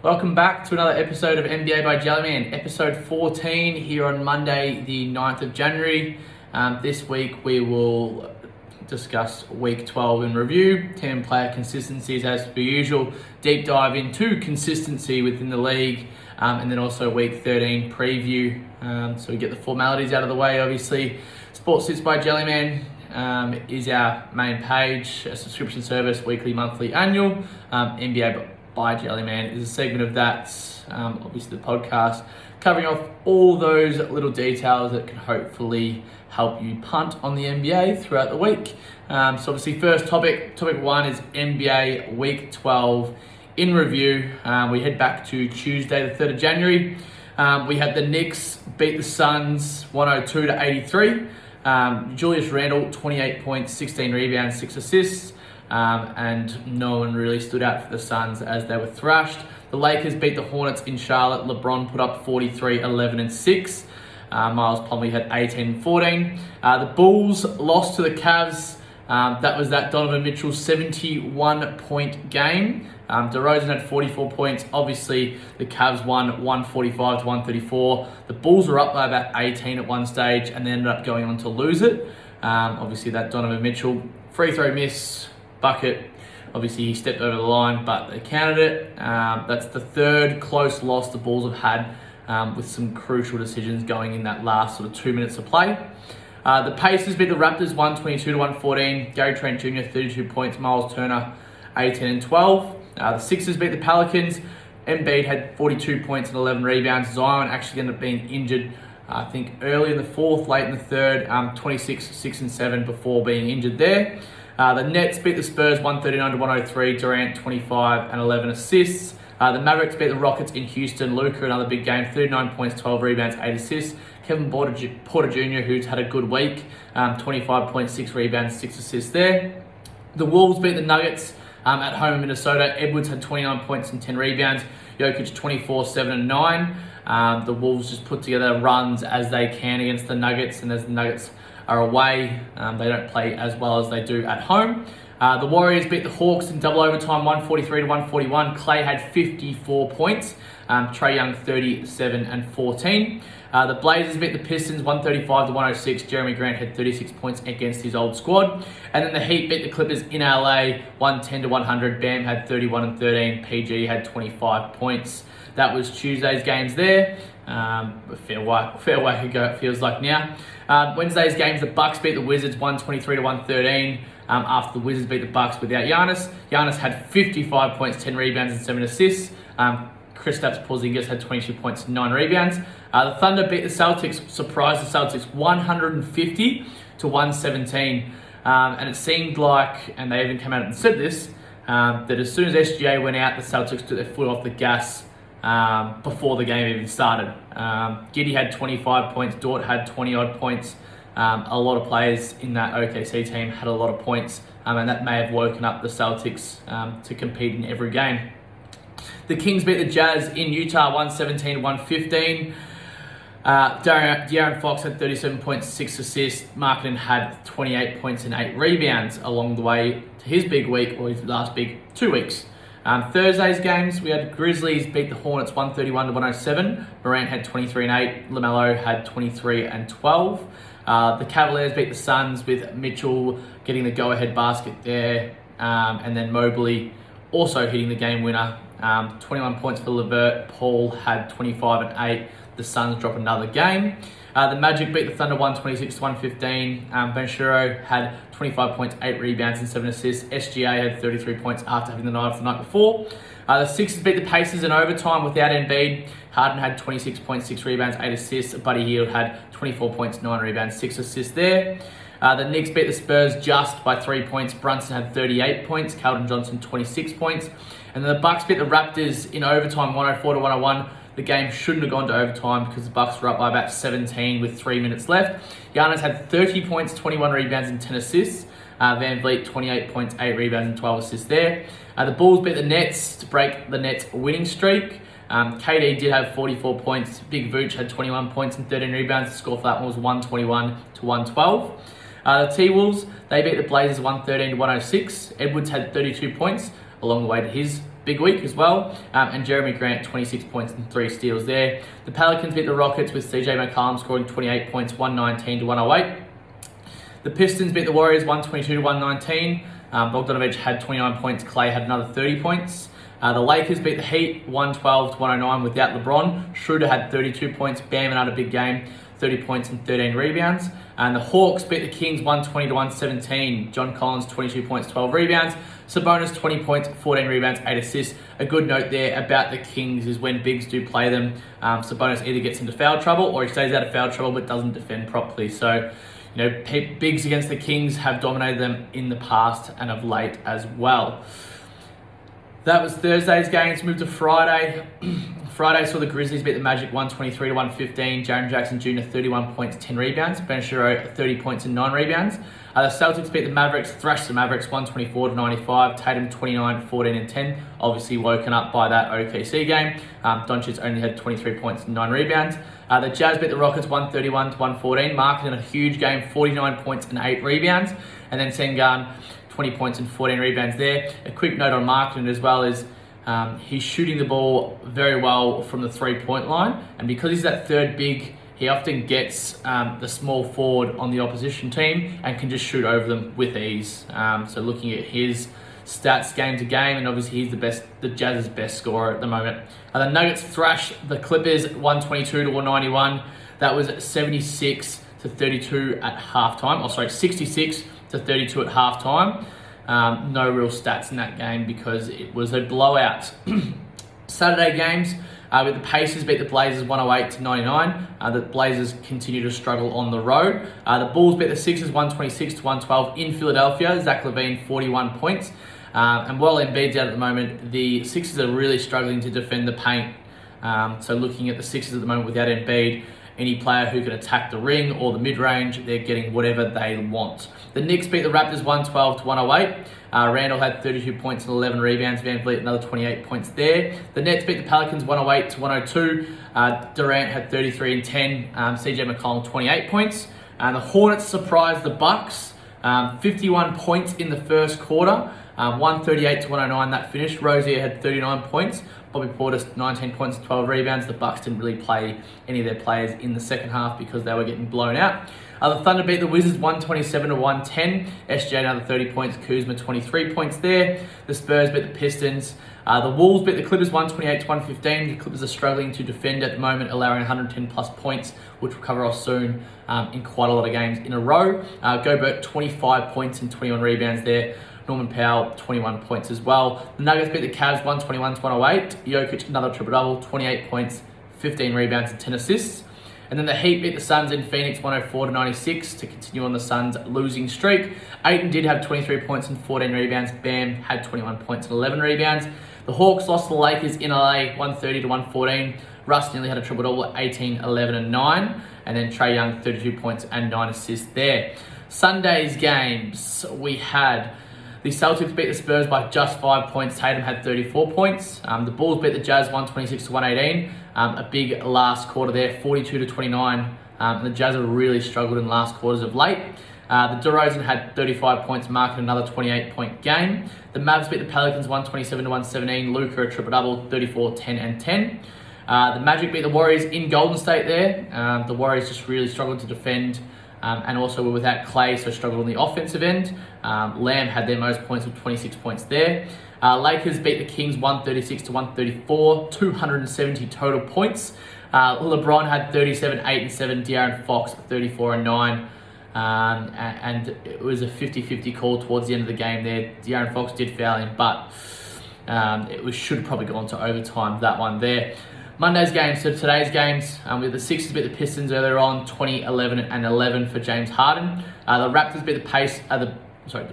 Welcome back to another episode of NBA by Jellyman, episode 14 here on Monday, the 9th of January. This week we will discuss week 12 in review, team and player consistencies as per usual, deep dive into consistency within the league, and then also week 13 preview. So we get the formalities out of the way, obviously. Sports Sits by Jellyman is our main page, a subscription service, weekly, monthly, annual. NBA by Jellyman is a segment of that, obviously the podcast, covering off all those little details that can hopefully help you punt on the NBA throughout the week. So obviously first topic one is NBA week 12 in review. We head back to Tuesday the 3rd of January. We had the Knicks beat the Suns 102-83. Julius Randle, 28 points, 16 rebounds, 6 assists. And no one really stood out for the Suns as they were thrashed. The Lakers beat the Hornets in Charlotte. LeBron put up 43, 11, and 6. Miles Plumlee had 18 and 14. The Bulls lost to the Cavs. That was that Donovan Mitchell 71-point game. DeRozan had 44 points. Obviously, the Cavs won 145-134. The Bulls were up by about 18 at one stage and they ended up going on to lose it. Obviously, that Donovan Mitchell free throw miss, bucket. Obviously, he stepped over the line, but they counted it. That's the third close loss the Bulls have had, with some crucial decisions going in that last sort of 2 minutes of play. The Pacers beat the Raptors 122-114. Gary Trent Jr. 32 points. Miles Turner 18 and 12. The Sixers beat the Pelicans. Embiid had 42 points and 11 rebounds. Zion actually ended up being injured, I think early in the fourth, late in the third. 26, 6 and 7 before being injured there. The Nets beat the Spurs 139-103. Durant 25 and 11 assists. The Mavericks beat the Rockets in Houston. Luka, another big game, 39 points, 12 rebounds, 8 assists. Kevin Porter Jr., who's had a good week, 25 points, 6 rebounds, 6 assists there. The Wolves beat the Nuggets at home in Minnesota. Edwards had 29 points and 10 rebounds. Jokic 24, 7 and 9. The Wolves just put together runs as they can against the Nuggets, and as the Nuggets are away, they don't play as well as they do at home. The Warriors beat the Hawks in double overtime, 143-141. Clay had 54 points. T.Young 37 and 14. The Blazers beat the Pistons 135-106. Jeremy Grant had 36 points against his old squad. And then the Heat beat the Clippers in LA 110-100. Bam had 31 and 13. PG had 25 points. That was Tuesday's games there. A fair way ago it feels like now. Wednesday's games, the Bucks beat the Wizards 123-113. After the Wizards beat the Bucks without Giannis. Giannis had 55 points, 10 rebounds, and 7 assists. Kristaps Porzingis had 22 points and 9 rebounds. The Thunder beat the Celtics, surprised the Celtics 150-117. And it seemed like, and they even came out and said this, that as soon as SGA went out, the Celtics took their foot off the gas before the game even started. Giddey had 25 points, Dort had 20 odd points. A lot of players in that OKC team had a lot of points, and that may have woken up the Celtics to compete in every game. The Kings beat the Jazz in Utah 117-115. De'Aaron Fox had 37 points, 6 assists. Markkanen had 28 points and 8 rebounds along the way to his big week, or his last big 2 weeks. Thursday's games, we had Grizzlies beat the Hornets 131-107. Morant had 23 and 8. LaMelo had 23 and 12. The Cavaliers beat the Suns with Mitchell getting the go-ahead basket there, and then Mobley also hitting the game winner. 21 points for LeVert. Paul had 25 and 8. The Suns drop another game. The Magic beat the Thunder 126-115. Benchero had 25 points, 8 rebounds, and 7 assists. SGA had 33 points after having the night off the night before. The Sixers beat the Pacers in overtime without Embiid. Harden had 26 points, 6 rebounds, 8 assists. Buddy Hield had 24 points, 9 rebounds, 6 assists there. The Knicks beat the Spurs just by 3 points. Brunson had 38 points. Keldon Johnson 26 points. And then the Bucks beat the Raptors in overtime 104-101. The game shouldn't have gone to overtime because the Bucks were up by about 17 with 3 minutes left. Giannis had 30 points, 21 rebounds, and 10 assists. Van Vliet, 28 points, 8 rebounds, and 12 assists there. The Bulls beat the Nets to break the Nets' winning streak. KD did have 44 points. Big Vooch had 21 points and 13 rebounds. The score for that one was 121-112. The T-Wolves, they beat the Blazers 113-106. Edwards had 32 points along the way to his big week as well. And Jeremy Grant, 26 points and 3 steals there. The Pelicans beat the Rockets with CJ McCollum scoring 28 points, 119 to 108. The Pistons beat the Warriors 122 to 119. Bogdanovic had 29 points. Clay had another 30 points. The Lakers beat the Heat 112 to 109 without LeBron. Schroeder had 32 points. Bam had a big game, 30 points and 13 rebounds. And the Hawks beat the Kings 120 to 117. John Collins, 22 points, 12 rebounds. Sabonis, 20 points, 14 rebounds, 8 assists. A good note there about the Kings is when bigs do play them, Sabonis either gets into foul trouble or he stays out of foul trouble but doesn't defend properly. So, bigs against the Kings have dominated them in the past and of late as well. That was Thursday's games. Moved to Friday. Friday saw the Grizzlies beat the Magic 123 to 115. Jaren Jackson Jr. 31 points, 10 rebounds. Ben Shiro 30 points and 9 rebounds. The Celtics beat the Mavericks, thrashed the Mavericks 124 to 95. Tatum 29, 14 and 10. Obviously woken up by that OKC game. Doncic only had 23 points and 9 rebounds. The Jazz beat the Rockets 131 to 114. Mark in a huge game, 49 points and 8 rebounds. And then Sengun, 20 points and 14 rebounds there. A quick note on Markkanen as well is he's shooting the ball very well from the 3-point line. And because he's that third big, he often gets the small forward on the opposition team and can just shoot over them with ease. So looking at his stats game to game, and obviously he's the Jazz's best scorer at the moment. The Nuggets thrashed the Clippers 122 to 191. That was 76 to 32 at halftime. 66 to 32 at halftime. No real stats in that game because it was a blowout. Saturday games, with the Pacers beat the Blazers 108 to 99. The Blazers continue to struggle on the road. The Bulls beat the Sixers 126 to 112 in Philadelphia. Zach LaVine 41 points. And while Embiid's out at the moment, the Sixers are really struggling to defend the paint. So looking at the Sixers at the moment without Embiid, any player who can attack the ring or the mid-range, they're getting whatever they want. The Knicks beat the Raptors 112 to 108. Randall had 32 points and 11 rebounds. Van Vliet another 28 points there. The Nets beat the Pelicans 108 to 102. Durant had 33 and 10. CJ McCollum 28 points. The Hornets surprised the Bucks. 51 points in the first quarter. 138 to 109 that finished. Rozier had 39 points. Bobby Portis 19 points, 12 rebounds. The Bucks didn't really play any of their players in the second half because they were getting blown out. The Thunder beat the Wizards 127 to 110. SJ another 30 points. Kuzma 23 points there. The Spurs beat the Pistons. The Wolves beat the Clippers 128 to 115. The Clippers are struggling to defend at the moment, allowing 110 plus points, which we'll cover off soon in quite a lot of games in a row. Gobert 25 points and 21 rebounds there. Norman Powell, 21 points as well. The Nuggets beat the Cavs 121 to 108. Jokic, another triple-double, 28 points, 15 rebounds and 10 assists. And then the Heat beat the Suns in Phoenix 104 to 96 to continue on the Suns' losing streak. Ayton did have 23 points and 14 rebounds. Bam had 21 points and 11 rebounds. The Hawks lost to the Lakers in LA 130 to 114. Russ nearly had a triple-double at 18, 11 and 9. And then Trae Young, 32 points and 9 assists there. Sunday's games, we had the Celtics beat the Spurs by just 5 points. Tatum had 34 points. The Bulls beat the Jazz 126 to 118. A big last quarter there, 42 to 29. And the Jazz have really struggled in last quarters of late. The DeRozan had 35 points, marking another 28-point game. The Mavs beat the Pelicans 127 to 117. Luka a triple-double, 34, 10 and 10. The Magic beat the Warriors in Golden State there. The Warriors just really struggled to defend. And also were without Clay, so struggled on the offensive end. Lamb had their most points with 26 points there. Lakers beat the Kings 136 to 134, 270 total points. LeBron had 37, 8 and 7. De'Aaron Fox 34 and 9. And it was a 50-50 call towards the end of the game there. De'Aaron Fox did foul him, but should have probably gone to overtime, that one there. Monday's games, so today's games, with the Sixers beat the Pistons earlier on, 20, 11 and 11 for James Harden. The Raptors beat the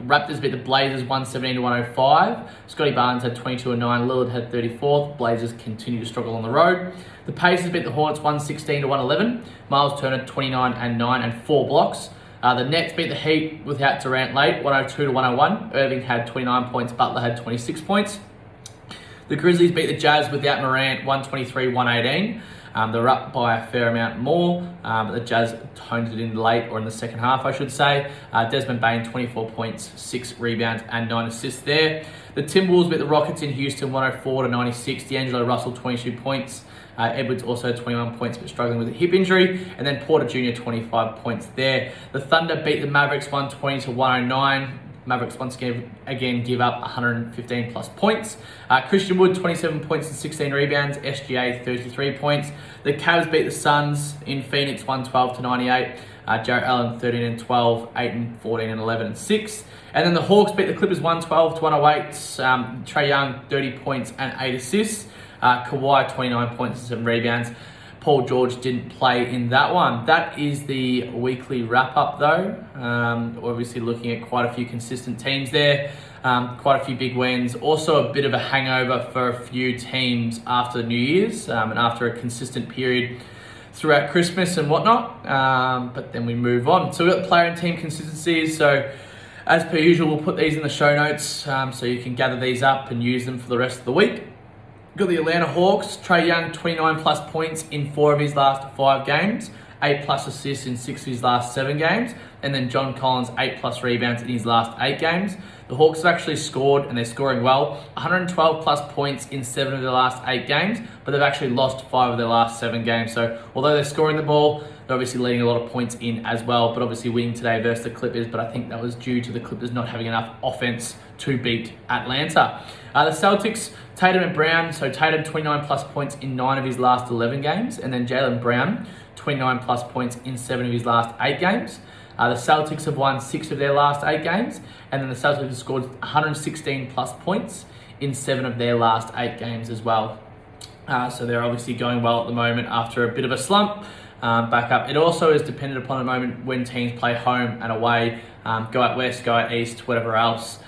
Raptors beat the Blazers 117 to 105. Scotty Barnes had 22 and 9. Lillard had 34. The Blazers continue to struggle on the road. The Pacers beat the Hornets 116 to 111. Miles Turner 29 and 9 and 4 blocks. The Nets beat the Heat without Durant late, 102 to 101. Irving had 29 points. Butler had 26 points. The Grizzlies beat the Jazz without Morant 123-118. They're up by a fair amount more. The Jazz toned it in late, or in the second half, I should say. Desmond Bain, 24 points, 6 rebounds, and 9 assists there. The Timberwolves beat the Rockets in Houston 104-96. D'Angelo Russell, 22 points. Edwards also 21 points, but struggling with a hip injury. And then Porter Jr., 25 points there. The Thunder beat the Mavericks 120-109. Mavericks once again give up 115 plus points. Christian Wood, 27 points and 16 rebounds. SGA, 33 points. The Cavs beat the Suns in Phoenix 112-98. Jarrett Allen, 13 and 12. Ayton, 14 and 11 and 6. And then the Hawks beat the Clippers 112-108. T.Young, 30 points and 8 assists. Kawhi, 29 points and 7 rebounds. Paul George didn't play in that one. That is the weekly wrap-up, though. Obviously looking at quite a few consistent teams there. Quite a few big wins. Also a bit of a hangover for a few teams after New Year's and after a consistent period throughout Christmas and whatnot. But then we move on. So we've got player and team consistencies. So as per usual, we'll put these in the show notes so you can gather these up and use them for the rest of the week. Got the Atlanta Hawks, T.Young, 29 plus points in 4 of his last 5 games, 8 plus assists in 6 of his last 7 games, and then John Collins, 8 plus rebounds in his last 8 games. The Hawks have actually scored, and they're scoring well, 112 plus points in 7 of their last 8 games, but they've actually lost 5 of their last 7 games. So although they're scoring the ball, they're obviously leading a lot of points in as well, but obviously winning today versus the Clippers, but I think that was due to the Clippers not having enough offense to beat Atlanta. The Celtics, Tatum and Brown, so Tatum 29 plus points in 9 of his last 11 games, and then Jaylen Brown 29 plus points in 7 of his last 8 games. The Celtics have won 6 of their last 8 games, and then the Celtics have scored 116 plus points in 7 of their last 8 games as well. So they're obviously going well at the moment after a bit of a slump. Back up. It also is dependent upon the moment when teams play home and away, go out west, go out east, whatever else.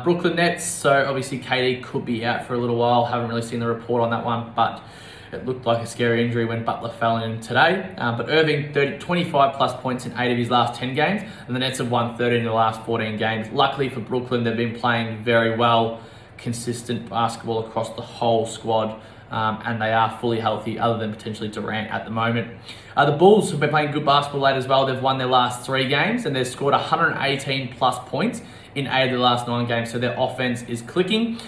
Brooklyn Nets, so obviously KD could be out for a little while. Haven't really seen the report on that one, but it looked like a scary injury when Butler fell in today. But Irving, 25 plus points in 8 of his last 10 games, and the Nets have won 13 in the last 14 games. Luckily for Brooklyn, they've been playing very well, consistent basketball across the whole squad. And they are fully healthy, other than potentially Durant at the moment. The Bulls have been playing good basketball late as well. They've won their last 3 games, and they've scored 118 plus points in 8 of the last 9 games. So their offense is clicking.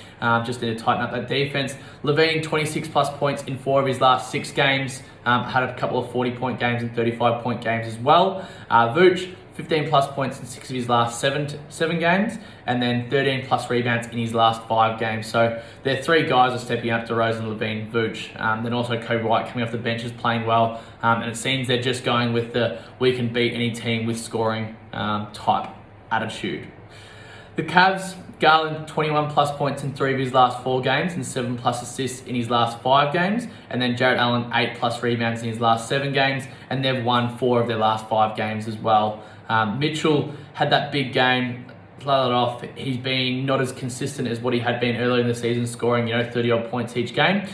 Just need to tighten up that defense. LaVine, 26 plus points in 4 of his last 6 games. Had a couple of 40-point games and 35-point games as well. Vucevic, 15 plus points in 6 of his last 7 games, and then 13 plus rebounds in his last 5 games. So their 3 guys are stepping up: DeRozan, LaVine, Vooch. Then also Kobe White coming off the bench is playing well. And it seems they're just going with the we can beat any team with scoring type attitude. The Cavs, Garland, 21 plus points in 3 of his last 4 games and 7 plus assists in his last 5 games. And then Jarrett Allen, 8 plus rebounds in his last 7 games. And they've won 4 of their last 5 games as well. Mitchell had that big game, let it off. He's been not as consistent as what he had been earlier in the season, scoring 30-odd points each game.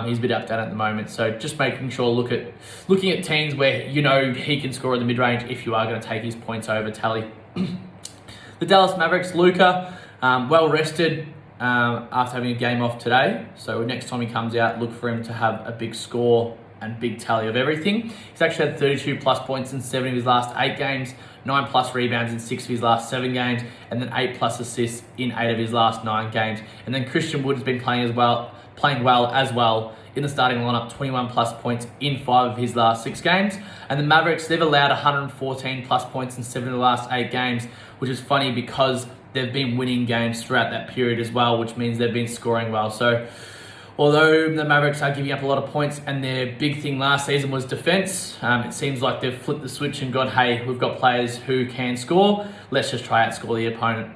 He's a bit up down at the moment. So just making sure, looking at teams where he can score in the mid-range if you are going to take his points over tally. The Dallas Mavericks, Luka, well rested after having a game off today. So next time he comes out, look for him to have a big score and big tally of everything. He's actually had 32 plus points in 7 of his last 8 games, 9 plus rebounds in 6 of his last 7 games, and then 8 plus assists in 8 of his last 9 games. And then Christian Wood has been playing well as well in the starting lineup, 21 plus points in 5 of his last 6 games. And the Mavericks, they've allowed 114 plus points in 7 of the last 8 games, which is funny because they've been winning games throughout that period as well, which means they've been scoring well. So although the Mavericks are giving up a lot of points and their big thing last season was defense, it seems like they've flipped the switch and gone, hey, we've got players who can score. Let's just try outscore the opponent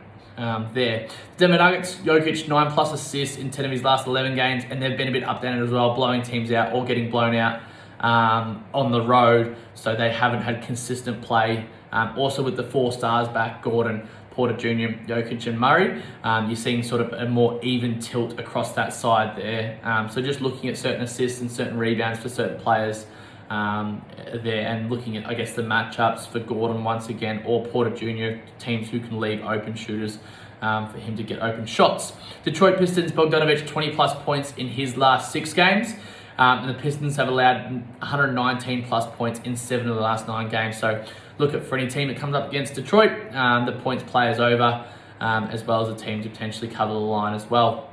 there. Denver Nuggets, Jokic, 9 plus assists in 10 of his last 11 games, and they've been a bit up down as well, blowing teams out or getting blown out on the road. So they haven't had consistent play. Also with the 4 stars back, Gordon, Porter Jr., Jokic and Murray, you're seeing sort of a more even tilt across that side there. So just looking at certain assists and certain rebounds for certain players there, and looking at, I guess, the matchups for Gordon once again, or Porter Jr., teams who can leave open shooters for him to get open shots. Detroit Pistons, Bogdanovic, 20 plus points in his last 6 games. And the Pistons have allowed 119 plus points in 7 of the last 9 games. So look at for any team that comes up against Detroit, the points play is over, as well as a team to potentially cover the line as well.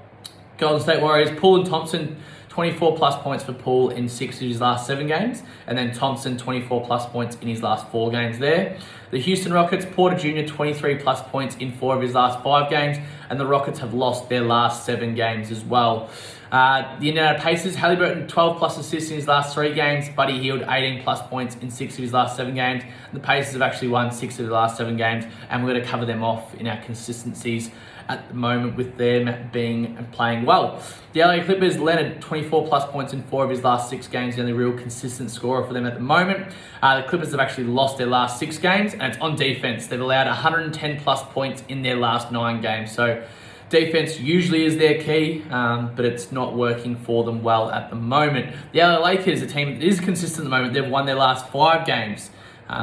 Golden State Warriors, Poole and Thompson, 24 plus points for Poole in 6 of his last 7 games, and then Thompson 24 plus points in his last 4 games there. The Houston Rockets, Porter Jr. 23 plus points in 4 of his last 5 games, and the Rockets have lost their last 7 games as well. The Indiana Pacers, Halliburton 12 plus assists in his last 3 games, Buddy Hield 18 plus points in 6 of his last 7 games. The Pacers have actually won 6 of the last 7 games, and we're going to cover them off in our consistencies at the moment with them being and playing well. The LA Clippers, Leonard 24 plus points in 4 of his last 6 games, the only real consistent scorer for them at the moment. The Clippers have actually lost their last 6 games, and it's on defense. They've allowed 110 plus points in their last 9 games. So defense usually is their key, but it's not working for them well at the moment. The LA Lakers, a team that is consistent at the moment, they've won their last 5 games.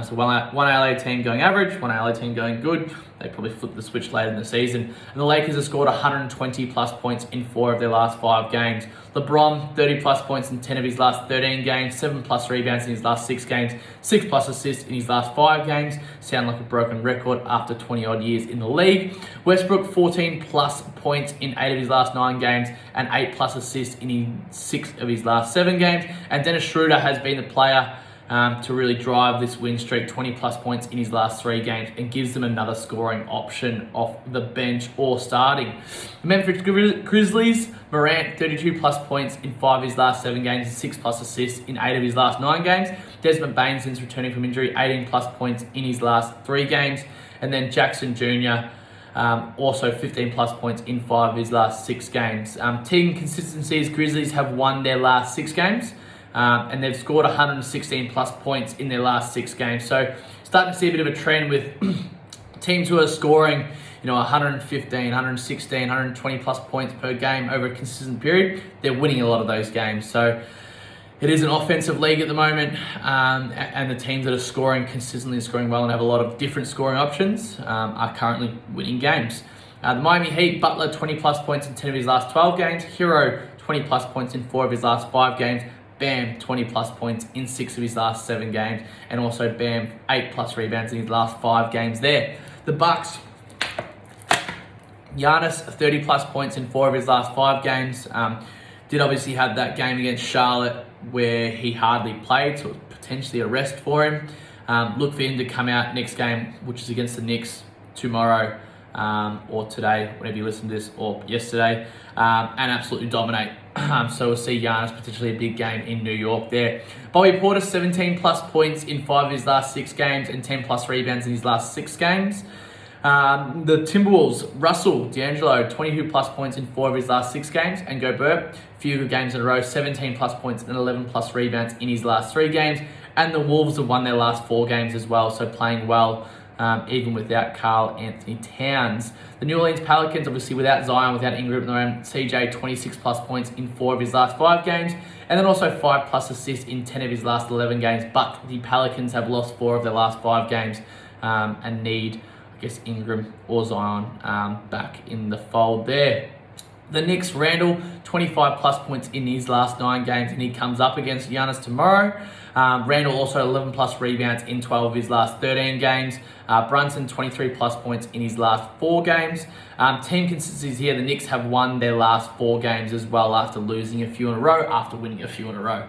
So one LA team going average, one LA team going good. They probably flip the switch later in the season. And the Lakers have scored 120 plus points in 4 of their last 5 games. LeBron, 30 plus points in 10 of his last 13 games, 7 plus rebounds in his last 6 games, 6 plus assists in his last 5 games. Sound like a broken record after 20 odd years in the league. Westbrook, 14 plus points in 8 of his last 9 games, and 8 plus assists in 6 of his last 7 games. And Dennis Schroeder has been the player to really drive this win streak, 20 plus points in his last 3 games, and gives them another scoring option off the bench or starting. The Memphis Grizzlies, Morant, 32 plus points in 5 of his last 7 games and 6 plus assists in 8 of his last 9 games. Desmond Bain, since returning from injury, 18 plus points in his last 3 games. And then Jackson Jr., also 15 plus points in 5 of his last 6 games. Team consistencies, Grizzlies have won their last 6 games. And they've scored 116 plus points in their last 6 games. So starting to see a bit of a trend with teams who are scoring, 115, 116, 120 plus points per game over a consistent period. They're winning a lot of those games. So it is an offensive league at the moment, and the teams that are scoring consistently and scoring well and have a lot of different scoring options are currently winning games. The Miami Heat, Butler, 20 plus points in 10 of his last 12 games. Hero, 20 plus points in 4 of his last 5 games. Bam, 20 plus points in 6 of his last 7 games. And also Bam, 8 plus rebounds in his last 5 games there. The Bucks, Giannis, 30 plus points in 4 of his last 5 games. Did obviously have that game against Charlotte where he hardly played, so it was potentially a rest for him. Look for him to come out next game, which is against the Knicks tomorrow, or today, whenever you listen to this, or yesterday, and absolutely dominate. So we'll see Giannis potentially a big game in New York there. Bobby Portis, 17 plus points in 5 of his last 6 games and 10 plus rebounds in his last 6 games. The Timberwolves, Russell, D'Angelo, 22 plus points in 4 of his last 6 games, and Gobert, a few good games in a row, 17 plus points and 11 plus rebounds in his last 3 games. And the Wolves have won their last 4 games as well, so playing well, even without Karl Anthony Towns. The New Orleans Pelicans, obviously without Zion, without Ingram, CJ, 26 plus points in 4 of his last 5 games, and then also 5 plus assists in 10 of his last 11 games. But the Pelicans have lost 4 of their last 5 games and need, I guess, Ingram or Zion back in the fold there. The Knicks, Randall, 25 plus points in his last 9 games, and he comes up against Giannis tomorrow. Randall also 11 plus rebounds in 12 of his last 13 games. Brunson, 23 plus points in his last 4 games. Team consistencies here, the Knicks have won their last 4 games as well after losing a few in a row, after winning a few in a row.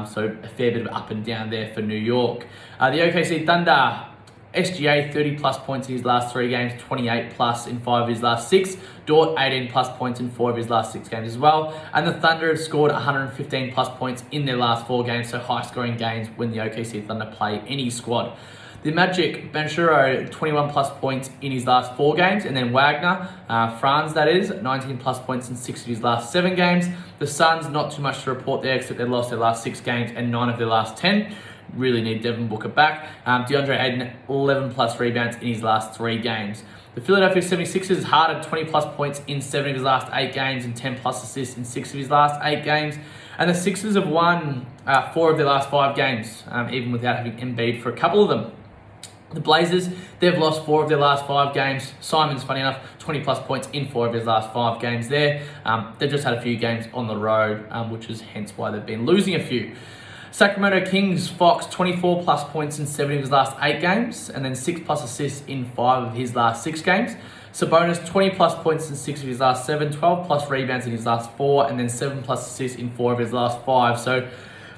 So a fair bit of up and down there for New York. The OKC Thunder, SGA, 30 plus points in his last 3 games, 28 plus in 5 of his last 6. Dort, 18 plus points in 4 of his last 6 games as well. And the Thunder have scored 115 plus points in their last 4 games, so high scoring games when the OKC Thunder play any squad. The Magic, Banchero, 21 plus points in his last 4 games. And then Wagner, Franz that is, 19 plus points in 6 of his last 7 games. The Suns, not too much to report there, except they lost their last 6 games and 9 of their last 10. Really need Devin Booker back. DeAndre Ayton, 11 plus rebounds in his last 3 games. The Philadelphia 76ers, Harden, 20 plus points in 7 of his last 8 games and 10 plus assists in 6 of his last 8 games. And the Sixers have won 4 of their last 5 games, even without having Embiid for a couple of them. The Blazers, they've lost 4 of their last 5 games. Simon's, funny enough, 20 plus points in 4 of his last 5 games there. They've just had a few games on the road, which is hence why they've been losing a few. Sacramento Kings, Fox, 24 plus points in 7 of his last 8 games, and then 6 plus assists in 5 of his last 6 games. Sabonis, 20 plus points in 6 of his last 7, 12 plus rebounds in his last 4, and then 7 plus assists in 4 of his last 5. So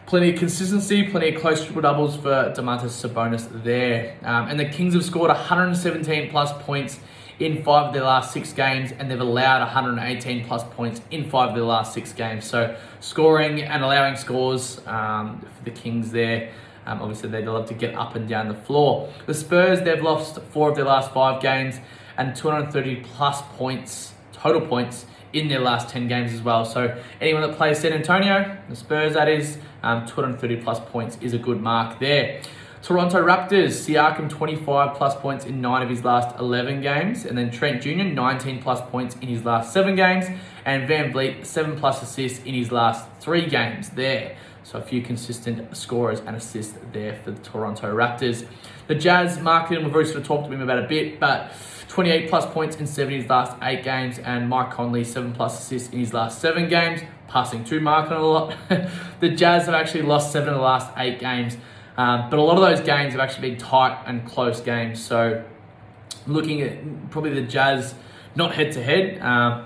plenty of consistency, plenty of close triple doubles for Domantas Sabonis there. And the Kings have scored 117 plus points in 5 of their last 6 games, and they've allowed 118 plus points in 5 of their last 6 games. So scoring and allowing scores for the Kings there. Obviously, they love to get up and down the floor. The Spurs, they've lost 4 of their last 5 games and 230 plus points, total points, in their last 10 games as well. So anyone that plays San Antonio, the Spurs that is, 230 plus points is a good mark there. Toronto Raptors, Siakam 25 plus points in 9 of his last 11 games, and then Trent Jr. 19 plus points in his last 7 games, and Van Vliet 7 plus assists in his last 3 games there. So a few consistent scorers and assists there for the Toronto Raptors. The Jazz, Mark and Vucevic talked to him about a bit, but 28 plus points in 7 of his last 8 games, and Mike Conley 7 plus assists in his last 7 games, passing to Mark on a lot. The Jazz have actually lost 7 of the last 8 games, but a lot of those games have actually been tight and close games. So looking at probably the Jazz, not head to head,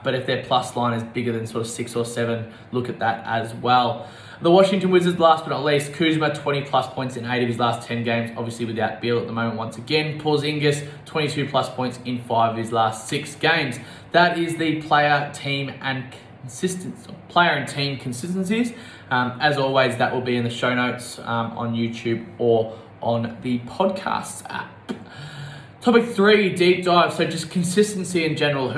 but if their plus line is bigger than sort of 6 or 7, look at that as well. The Washington Wizards, last but not least, Kuzma 20 plus points in 8 of his last 10 games, obviously without Beal at the moment once again. Porzingis 22 plus points in 5 of his last 6 games. That is the player, team, and consistencies. As always, that will be in the show notes on YouTube or on the podcast app. Topic 3, deep dive. So just consistency in general.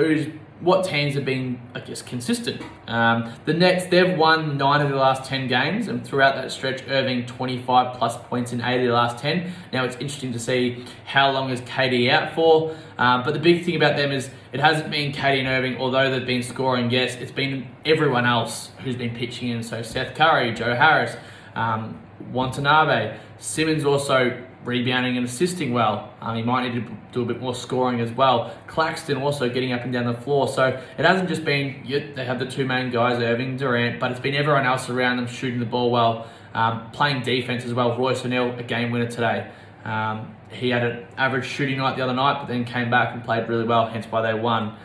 What teams have been, I guess, consistent? The Nets, they've won 9 of the last 10 games, and throughout that stretch, Irving 25 plus points in 8 of the last 10. Now, it's interesting to see how long is KD out for, but the big thing about them is it hasn't been KD and Irving, although they've been scoring, yes, it's been everyone else who's been pitching in. So Seth Curry, Joe Harris, Watanabe, Simmons also rebounding and assisting well. He might need to do a bit more scoring as well. Claxton also getting up and down the floor. So it hasn't just been, they have the 2 main guys, Irving, Durant, but it's been everyone else around them shooting the ball well, playing defense as well. Royce O'Neal, a game winner today. He had an average shooting night the other night, but then came back and played really well, hence why they won.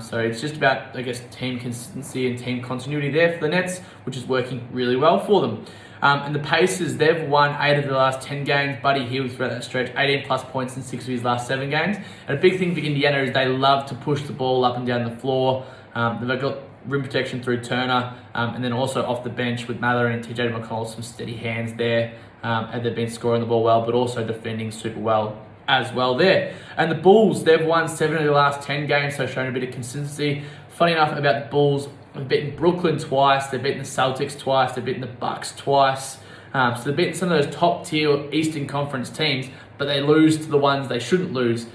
So it's just about, I guess, team consistency and team continuity there for the Nets, which is working really well for them. And the Pacers, they've won 8 of the last 10 games. Buddy Hield throughout that stretch, 18 plus points in 6 of his last 7 games. And a big thing for Indiana is they love to push the ball up and down the floor. They've got rim protection through Turner, and then also off the bench with Mather and TJ McConnell, some steady hands there. And they've been scoring the ball well, but also defending super well as well there. And the Bulls, they've won 7 of the last 10 games, so showing a bit of consistency. Funny enough about the Bulls, they've beaten Brooklyn twice, they've beaten the Celtics twice, they've beaten the Bucks twice. So they've beaten some of those top tier Eastern Conference teams, but they lose to the ones they shouldn't lose.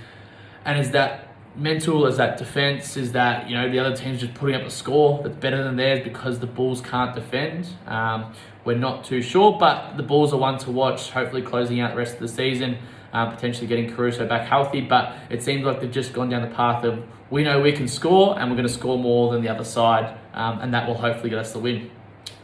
And is that mental, is that defense, is that, the other team's just putting up a score that's better than theirs because the Bulls can't defend? We're not too sure, but the Bulls are one to watch, hopefully closing out the rest of the season, potentially getting Caruso back healthy. But it seems like they've just gone down the path of, we know we can score and we're going to score more than the other side, and that will hopefully get us the win.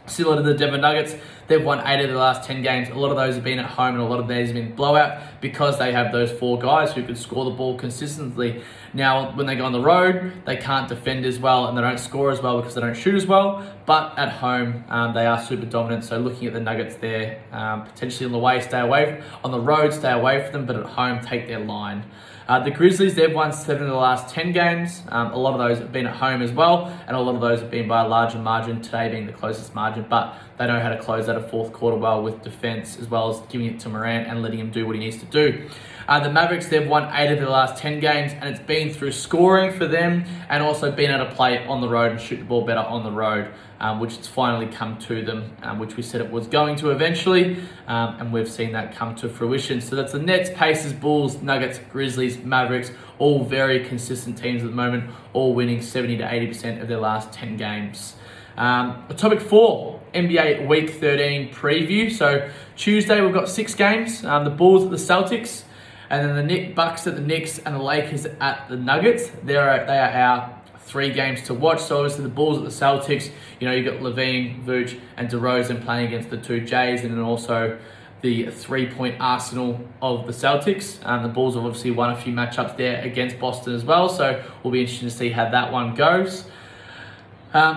Similar to the Denver Nuggets, they've won 8 of the last 10 games. A lot of those have been at home, and a lot of those have been blowout because they have those 4 guys who can score the ball consistently. Now, when they go on the road, they can't defend as well, and they don't score as well because they don't shoot as well. But at home, they are super dominant. So looking at the Nuggets there, potentially on the way, stay away. On the road, stay away from them, but at home, take their line. The Grizzlies, they've won 7 of the last 10 games. A lot of those have been at home as well, and a lot of those have been by a larger margin, today being the closest margin, but they know how to close out a fourth quarter well with defense, as well as giving it to Morant and letting him do what he needs to do. The Mavericks, they've won 8 of the last 10 games, and it's been through scoring for them and also being able to play on the road and shoot the ball better on the road, which has finally come to them, which we said it was going to eventually, and we've seen that come to fruition. So that's the Nets, Pacers, Bulls, Nuggets, Grizzlies, Mavericks, all very consistent teams at the moment, all winning 70 to 80% of their last 10 games. Topic 4, NBA Week 13 preview. So Tuesday we've got 6 games. The Bulls at the Celtics. And then the Bucks at the Knicks and the Lakers at the Nuggets. They are our 3 games to watch. So obviously the Bulls at the Celtics, you've got LaVine, Vucevic, and DeRozan playing against the 2 Jays, and then also the 3-point arsenal of the Celtics. The Bulls have obviously won a few matchups there against Boston as well, so we'll be interested to see how that one goes.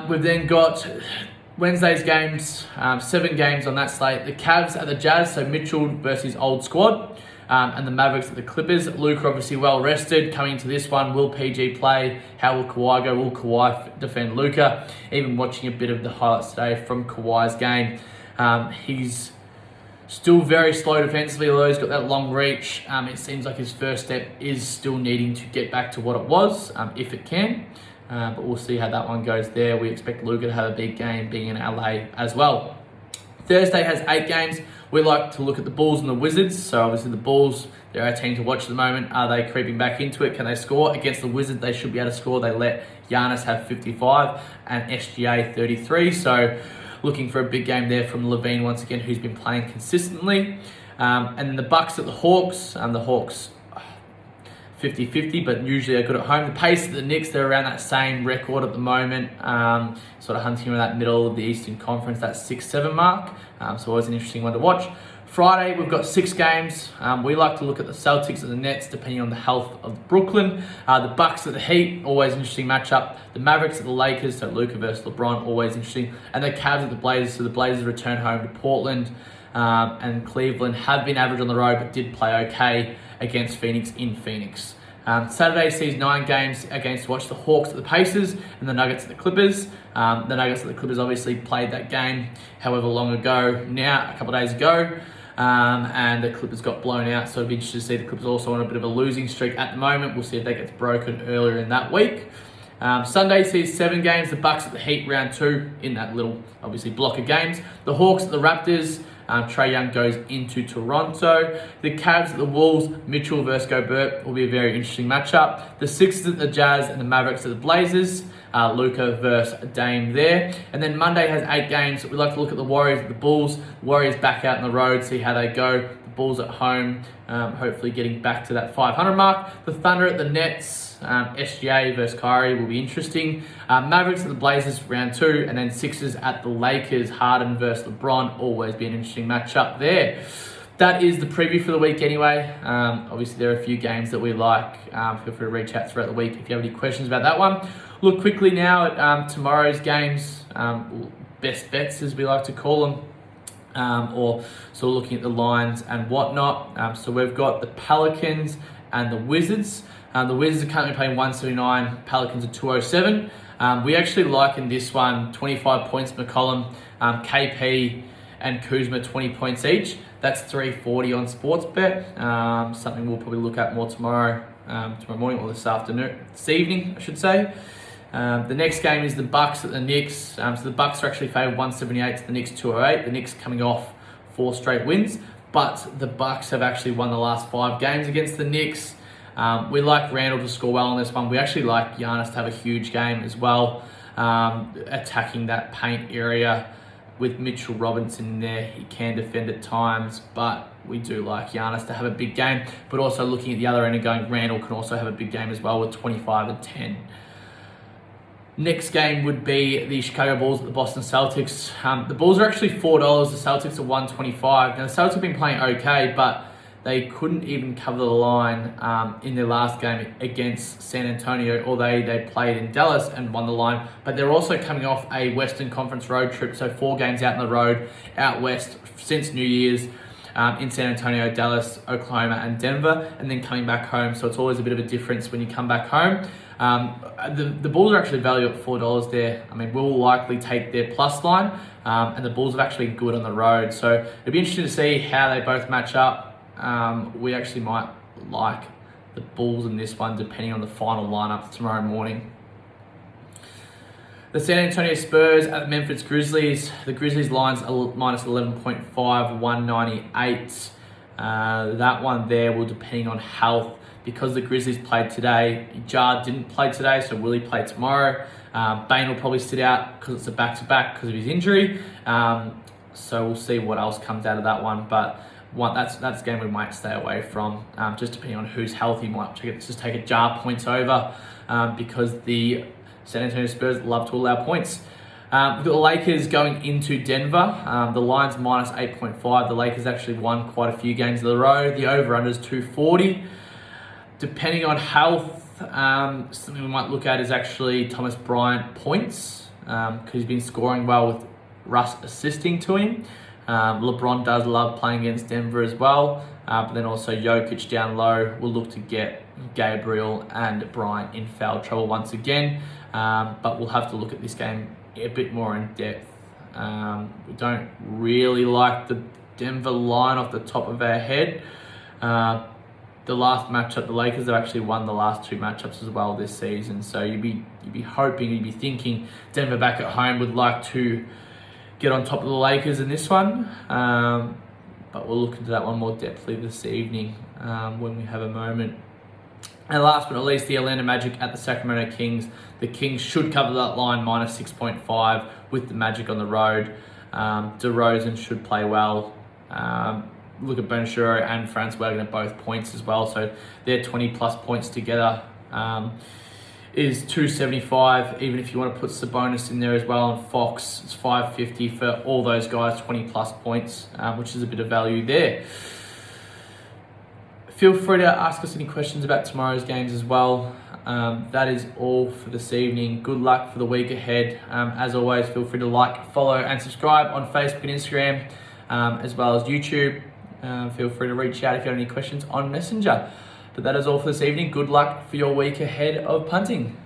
We've then got Wednesday's games, 7 games on that slate. The Cavs at the Jazz, so Mitchell versus old squad. And the Mavericks at the Clippers. Luka obviously well rested coming into this one. Will PG play? How will Kawhi go? Will Kawhi defend Luka? Even watching a bit of the highlights today from Kawhi's game. He's still very slow defensively, although he's got that long reach. It seems like his first step is still needing to get back to what it was, if it can. But we'll see how that one goes there. We expect Luka to have a big game being in LA as well. Thursday has 8 games. We like to look at the Bulls and the Wizards. So obviously the Bulls, they're our team to watch at the moment. Are they creeping back into it? Can they score? Against the Wizards, they should be able to score. They let Giannis have 55 and SGA 33. So looking for a big game there from LaVine once again, who's been playing consistently. And then the Bucks at the Hawks. The Hawks 50-50, but usually they're good at home. The Pacers at the Knicks, they're around that same record at the moment, sort of hunting around that middle of the Eastern Conference, that 6-7 mark. So always an interesting one to watch. Friday, we've got 6 games. We like to look at the Celtics and the Nets, depending on the health of Brooklyn. The Bucks at the Heat, always an interesting matchup. The Mavericks at the Lakers, so Luka versus LeBron, always interesting. And the Cavs at the Blazers, so the Blazers return home to Portland. And Cleveland have been average on the road, but did play okay against Phoenix in Phoenix. Saturday sees 9 games against watch the Hawks at the Pacers and the Nuggets at the Clippers. The Nuggets at the Clippers obviously played that game however long ago now, a couple of days ago. And the Clippers got blown out, so it'd be interesting to see the Clippers also on a bit of a losing streak at the moment. We'll see if that gets broken earlier in that week. Sunday sees 7 games, the Bucks at the Heat round 2 in that little, obviously, block of games. The Hawks at the Raptors. T.Young goes into Toronto. The Cavs at the Wolves, Mitchell versus Gobert will be a very interesting matchup. The Sixers at the Jazz and the Mavericks at the Blazers. Luka versus Dame there. And then Monday has 8 games. We like to look at the Warriors at the Bulls. Warriors back out on the road, see how they go. The Bulls at home, hopefully getting back to that 500 mark. The Thunder at the Nets. SGA versus Kyrie will be interesting. Mavericks at the Blazers round 2, and then Sixers at the Lakers. Harden versus LeBron, always be an interesting matchup there. That is the preview for the week anyway. Obviously there are a few games that we like. Feel free to reach out throughout the week if you have any questions about that one. Look quickly now at tomorrow's games, best bets as we like to call them, or sort of looking at the lines and whatnot. So we've got the Pelicans and the Wizards. The Wizards are currently playing 179, Pelicans are 207. We actually like in this one 25 points McCollum, KP and Kuzma 20 points each. That's 340 on Sportsbet. Something we'll probably look at more tomorrow morning or this evening, I should say. The next game is the Bucks at the Knicks. So the Bucks are actually favored 178 to the Knicks 208. The Knicks coming off 4 straight wins, but the Bucks have actually won the last 5 games against the Knicks. We like Randall to score well on this one. We actually like Giannis to have a huge game as well, attacking that paint area with Mitchell Robinson in there. He can defend at times, but we do like Giannis to have a big game. But also looking at the other end and going, Randall can also have a big game as well with 25 and 10. Next game would be the Chicago Bulls at the Boston Celtics. The Bulls are actually $4. The Celtics are $1.25. Now the Celtics have been playing okay, but they couldn't even cover the line in their last game against San Antonio, although they played in Dallas and won the line. But they're also coming off a Western Conference road trip, so 4 games out on the road, out west since New Year's, in San Antonio, Dallas, Oklahoma, and Denver, and then coming back home. So it's always a bit of a difference when you come back home. The Bulls are actually valued at $4 there. I mean, we'll likely take their plus line, and the Bulls are actually good on the road. So it'll be interesting to see how they both match up. We actually might like the Bulls in this one, depending on the final lineup tomorrow morning. The San Antonio Spurs at the Memphis Grizzlies. The Grizzlies lines are minus 11.5, 198. That one there will depending on health. Because the Grizzlies played today, Jar didn't play today, so will he play tomorrow? Bane will probably sit out because it's a back-to-back because of his injury. So we'll see what else comes out of that one. But that's a game we might stay away from, just depending on who's healthy. Might just take a jar points over, because the San Antonio Spurs love to allow points. We've got the Lakers going into Denver. The line's minus 8.5. The Lakers actually won quite a few games in a row. The over-under is 240. Depending on health, something we might look at is actually Thomas Bryant points, because he's been scoring well with Russ assisting to him. LeBron does love playing against Denver as well, but then also Jokic down low will look to get Gabriel and Bryant in foul trouble once again, but we'll have to look at this game a bit more in depth. We don't really like the Denver line off the top of our head. The last matchup, the Lakers have actually won the last 2 matchups as well this season, so you'd be thinking Denver back at home would like to get on top of the Lakers in this one, but we'll look into that one more depthly this evening when we have a moment. And last but not least, the Atlanta Magic at the Sacramento Kings. The Kings should cover that line minus 6.5 with the Magic on the road. DeRozan should play well. Look at Benchero and Franz Wagner at both points as well, so their 20 plus points together is 275. Even if you want to put Sabonis in there as well, and Fox, it's 550 for all those guys, 20 plus points, which is a bit of value there. Feel free to ask us any questions about tomorrow's games as well. That is all for this evening. Good luck for the week ahead. As always, feel free to like, follow, and subscribe on Facebook and Instagram, as well as YouTube. Feel free to reach out if you have any questions on Messenger. But that is all for this evening. Good luck for your week ahead of punting.